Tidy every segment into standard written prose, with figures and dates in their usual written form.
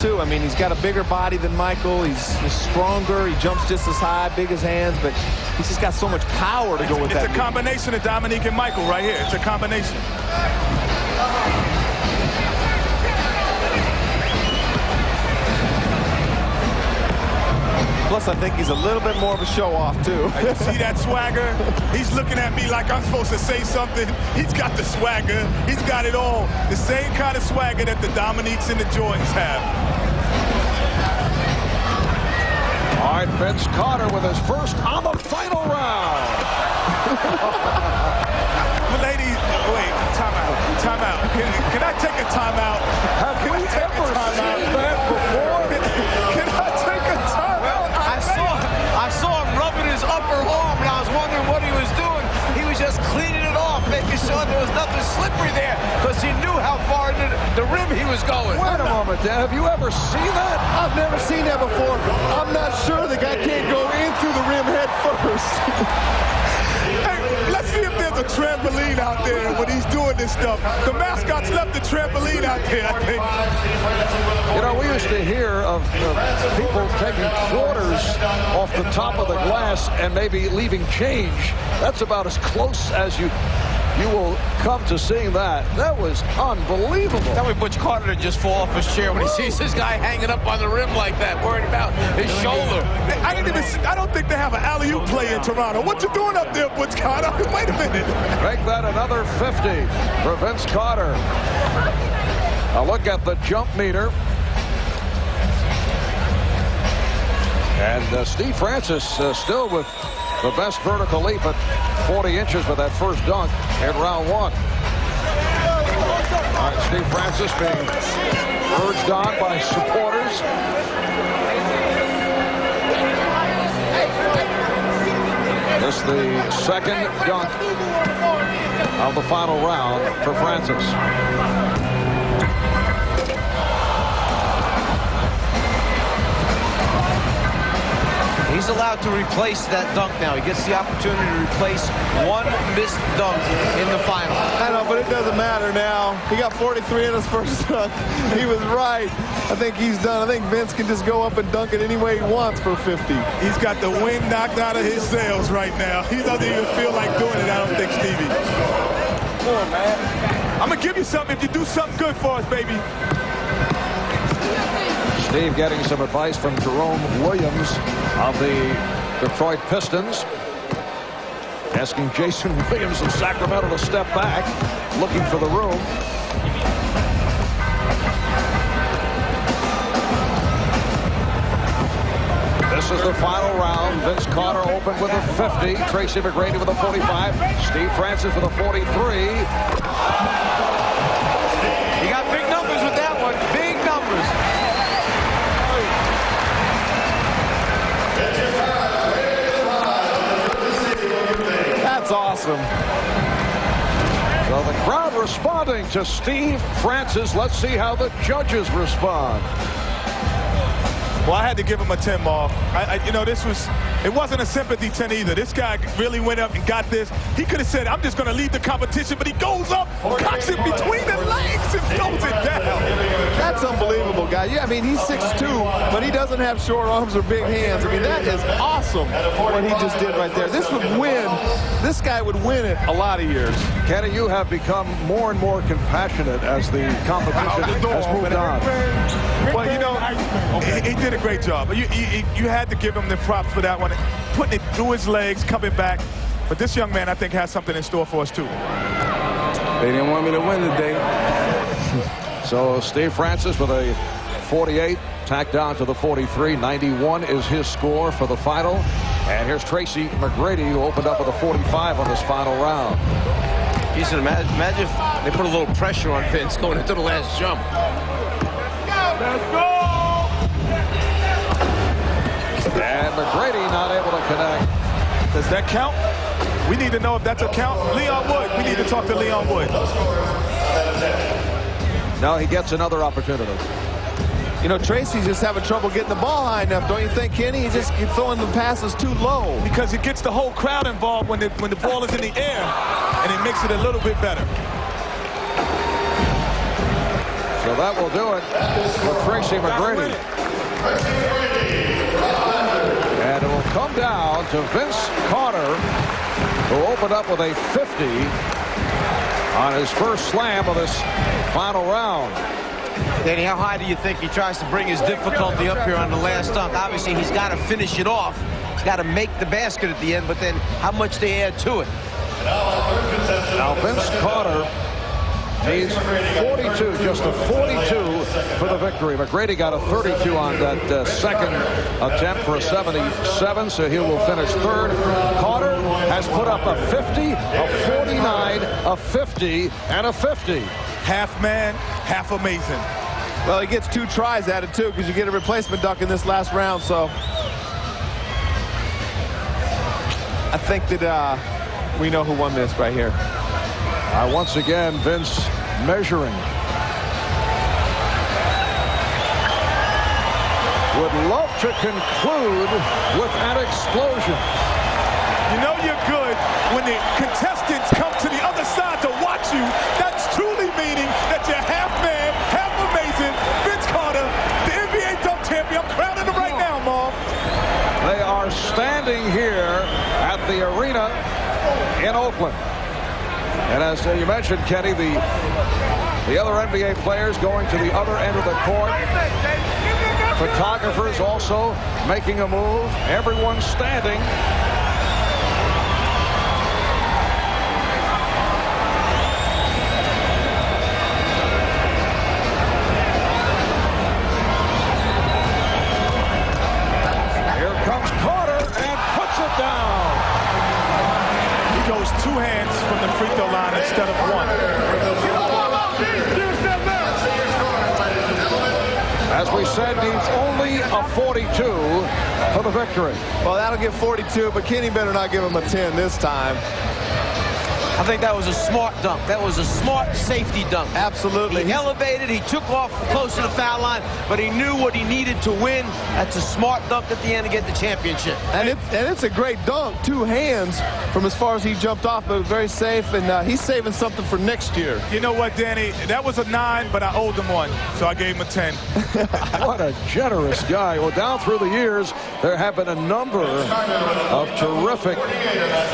too. I mean, he's got a bigger body than Michael. He's stronger. He jumps just as high, big as hands, but he's just got so much power to go with that. It's a combination of Dominique and Michael right here. It's a combination. Plus, I think he's a little bit more of a show-off, too. You see that swagger? He's looking at me like I'm supposed to say something. He's got the swagger. He's got it all. The same kind of swagger that the Dominiques and the Jordans have. All right, Vince Carter with his first on the final round. Ladies, wait, timeout. Timeout. Can I take a timeout? Have we ever seen that before? Can I take a timeout? I saw him rubbing his upper arm, and I was wondering what he was doing. He was just cleaning it off, making sure there was nothing slippery there, because he knew how far into the rim he was going. Wait a moment, Dan. Have you ever seen that? I've never seen that before. I'm not sure the guy can't go in through the rim head first. Hey, let's see if there's a trampoline out there when he's doing this stuff. The mascots left the trampoline out there, I think. You know, we used to hear of people taking quarters off the top of the glass and maybe leaving change. That's about as close as you will come to seeing that. That was unbelievable. Tell me Butch Carter to just fall off his chair when he sees this guy hanging up on the rim like that, worried about his shoulder. I don't think they have an alley-oop play in Toronto. What you doing up there, Butch Carter? Wait a minute. Make that another 50 for Vince Carter. A look at the jump meter. And Steve Francis still with the best vertical leap at 40 inches with that first dunk in round one. All right, Steve Francis being urged on by supporters. This the second dunk of the final round for Francis. He's allowed to replace that dunk now. He gets the opportunity to replace one missed dunk in the final. I know, but it doesn't matter now. He got 43 in his first dunk. He was right. I think he's done. I think Vince can just go up and dunk it any way he wants for 50. He's got the wind knocked out of his sails right now. He doesn't even feel like doing it, I don't think, Stevie. Come on, man. I'm going to give you something if you do something good for us, baby. Steve getting some advice from Jerome Williams of the Detroit Pistons. Asking Jason Williams of Sacramento to step back, looking for the room. This is the final round. Vince Carter opened with a 50. Tracy McGrady with a 45. Steve Francis with a 43. He got big numbers with that one. Big numbers. That's awesome. So the crowd responding to Steve Francis. Let's see how the judges respond. Well, I had to give him a 10 ball. You know, it wasn't a sympathy 10 either. This guy really went up and got this. He could have said, I'm just going to lead the competition, but he goes up, cocks it between the legs, and throws it down. That's unbelievable, guy. Yeah, I mean, he's 6'2", but he doesn't have short arms or big hands. I mean, that is awesome what he just did right there. This guy would win it a lot of years. Kenny, you have become more and more compassionate as the competition has moved on. Well, you know, he did a great job. You had to give him the props for that one. Putting it through his legs, coming back. But this young man, I think, has something in store for us, too. They didn't want me to win today. So Steve Francis with a 48, tacked down to the 43. 91 is his score for the final. And here's Tracy McGrady, who opened up with a 45 on this final round. Imagine if they put a little pressure on Vince going into the last jump. Let's go! And McGrady not able to connect. Does that count? We need to know if that's a count. Leon Wood. We need to talk to Leon Wood. Now he gets another opportunity. You know, Tracy's just having trouble getting the ball high enough, don't you think, Kenny? He's just throwing the passes too low. Because it gets the whole crowd involved when the ball is in the air, and it makes it a little bit better. So that will do it for Tracy McGrady. And it will come down to Vince Carter, who opened up with a 50 on his first slam of this final round. Danny, how high do you think he tries to bring his difficulty up here on the last dunk? Obviously, he's got to finish it off. He's got to make the basket at the end, but then how much they add to it? Now, Vince Carter needs 42, just a 42 for the victory. McGrady got a 32 on that second attempt for a 77, so he will finish third. Carter has put up a 50, a 49, a 50, and a 50. Half man, half amazing. Well, he gets 2 tries at it, too, because you get a replacement dunk in this last round, so I think that we know who won this right here. Once again, Vince measuring. Would love to conclude with an explosion. You know you're good when the contestants come to the other side to watch you. That's truly meaning that you're half man, half amazing. Vince Carter, the NBA dunk champion. I'm crowning him right now, Mom. They are standing here at the arena in Oakland. And as you mentioned, Kenny, the other NBA players going to the other end of the court. Photographers also making a move. Everyone standing. Here comes Carter and puts it down. He goes 2 hands from the free throw line instead of 1. As we said, needs only a 42 for the victory. Well, that'll give 42, but Kenny better not give him a 10 this time. I think that was a smart dunk. That was a smart safety dunk. Absolutely. He elevated, he took off close to the foul line, but he knew what he needed to win. That's a smart dunk at the end to get the championship. And it's a great dunk. 2 hands from as far as he jumped off, but very safe, and he's saving something for next year. You know what, Danny? That was a 9, but I owed him 1, so I gave him a 10. What a generous guy. Well, down through the years, there have been a number of terrific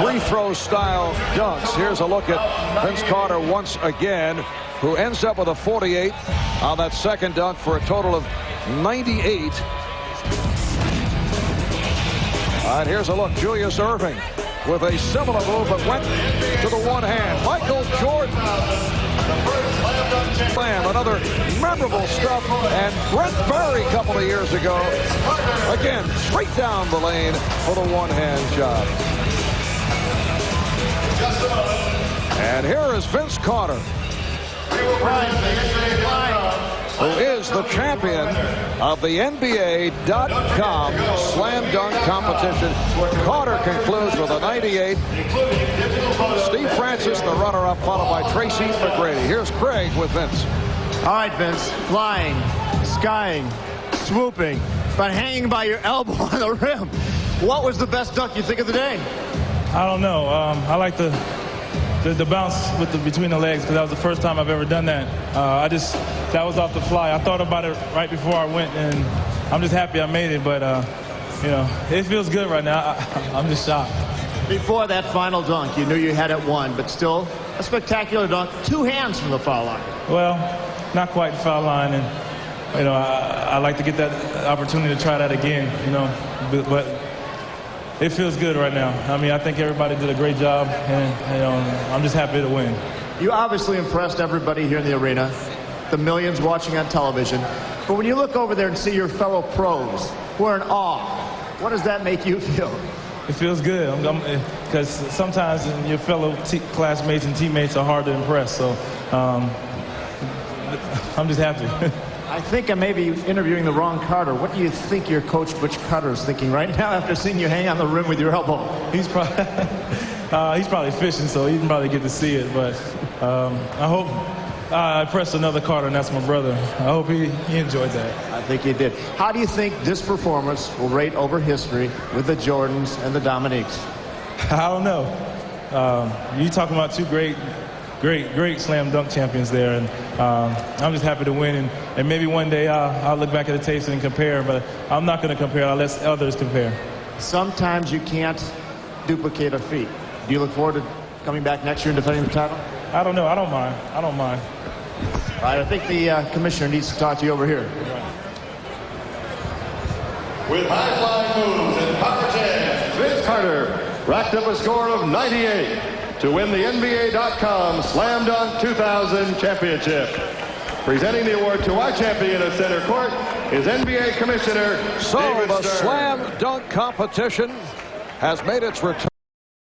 free throw style dunks. Here's a look at Vince Carter once again, who ends up with a 48 on that second dunk for a total of 98. And here's a look, Julius Erving with a similar move, but went to the one hand. Michael Jordan. Slam, another memorable stuff. And Brent Barry a couple of years ago, again, straight down the lane for the one-hand job. And here is Vince Carter, who is the champion of the NBA.com slam dunk competition. Carter concludes with a 98. Steve Francis, the runner-up, followed by Tracy McGrady. Here's Craig with Vince. All right, Vince. Flying, skying, swooping, but hanging by your elbow on the rim. What was the best dunk you think of the day? I don't know. I like the bounce with between the legs, because that was the first time I've ever done that. That was off the fly. I thought about it right before I went, and I'm just happy I made it. But you know, it feels good right now. I'm just shocked. Before that final dunk, you knew you had it won, but still a spectacular dunk. 2 hands from the foul line. Well, not quite the foul line, and you know, I like to get that opportunity to try that again. You know, but it feels good right now. I mean, I think everybody did a great job, and you know, I'm just happy to win. You obviously impressed everybody here in the arena, the millions watching on television. But when you look over there and see your fellow pros who are in awe, what does that make you feel? It feels good, because sometimes your fellow classmates and teammates are hard to impress. So I'm just happy. I think I may be interviewing the wrong Carter. What do you think your coach, Butch Carter, is thinking right now after seeing you hang on the rim with your elbow? He's probably fishing, so he didn't probably get to see it. But I hope I pressed another Carter, and that's my brother. I hope he enjoyed that. I think he did. How do you think this performance will rate over history with the Jordans and the Dominiques? I don't know. You talking about 2 great slam dunk champions there, and I'm just happy to win, and maybe one day I'll look back at the tapes and compare, but I'm not going to compare. I'll let others compare. Sometimes you can't duplicate a feat. Do you look forward to coming back next year and defending the title? I don't know. I don't mind. I don't mind. All right, I think the commissioner needs to talk to you over here. With high-flying moves and power jams, Vince Carter racked up a score of 98 to win the NBA.com Slam Dunk 2000 championship. Presenting the award to our champion at center court is NBA Commissioner So David the Stern. slam dunk competition has made its return.